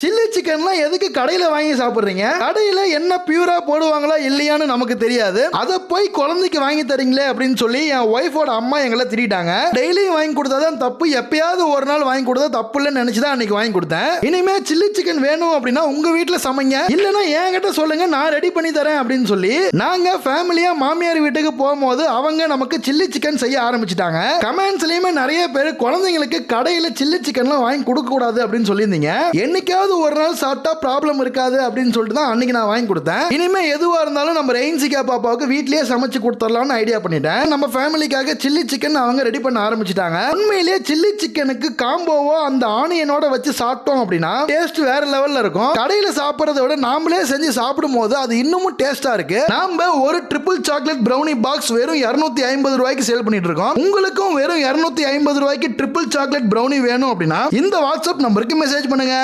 Chilli சிக்கன்லாம் எதுக்கு கடையில வாங்கி சாப்பிடுறீங்க? கடையில என்ன பியூரா போடுவாங்களா இல்லையான்னு நமக்கு தெரியாது. அத போய் குழந்தைக்கு வாங்கி தரீங்களே அப்படின்னு சொல்லி என் ஒய்ஃபோட அம்மா எங்களை திட்டிட்டாங்க. டெய்லியும் வாங்கி கொடுத்தாதான் தப்பு, எப்பயாவது ஒரு நாள் வாங்கி கொடுத்தா தப்பு இல்லைன்னு நினைச்சுதான் அன்னைக்கு வாங்கி கொடுத்தேன். இனிமே சில்லி சிக்கன் வேணும் அப்படின்னா உங்க வீட்டுல சமைங்க, இல்லைன்னா என்கிட்ட சொல்லுங்க, நான் ரெடி பண்ணி தரேன் அப்படின்னு சொல்லி நாங்க ஃபேமிலியா மாமியார் வீட்டுக்கு போகும்போது அவங்க நமக்கு சில்லி சிக்கன் செய்ய ஆரம்பிச்சிட்டாங்க. கமெண்ட்ஸ்லயுமே நிறைய பேர் குழந்தைங்களுக்கு கடையில சில்லி சிக்கன்லாம் வாங்கி கொடுக்க கூடாது அப்படின்னு சொல்லியிருந்தீங்க. என்னைக்காவது ஒரு நாள் சாப்பிட்டா ப்ராப்ளம் இருக்காது அப்படின்னு சொல்லிட்டு தான் அன்னைக்கு நான் வாங்கி கொடுத்தேன். இனிமே எதுவா இருந்தாலும் நம்ம ரெயின்சிகா பாப்பாவுக்கு வீட்லயே சமைச்சு கொடுத்துடலாம்னு ஐடியா பண்ணிட்டேன். நம்ம ஃபேமிலிக்காக சில்லி சிக்கன் அவங்க ரெடி பண்ண ஆரம்பிச்சிட்டாங்க. உண்மையிலேயே சில்லி சிக்கனுக்கு காம்போவோ அந்த ஆனியனோட வச்சு சாப்பிட்டோம் அப்படின்னா டேஸ்ட் வேற லெவல்ல இருக்கும். கடையில சாப்பிடுறத விட நாமளே செஞ்சு சாப்பிடும் போது அது இன்னமும் டேஸ்டா இருக்கு. நாம ஒரு ட்ரிபிள் சாக்லேட் பிரவுனி பாக்ஸ் வெறும் 250 ரூபாய்க்கு சேல் பண்ணிட்டு இருக்கோம். உங்களுக்கும் வெறும் 250 ரூபாய்க்கு ட்ரிபிள் சாக்லேட் பிரவுனி வேணும் அப்படின்னா இந்த வாட்ஸ்அப் நம்பருக்கு மெசேஜ் பண்ணுங்க.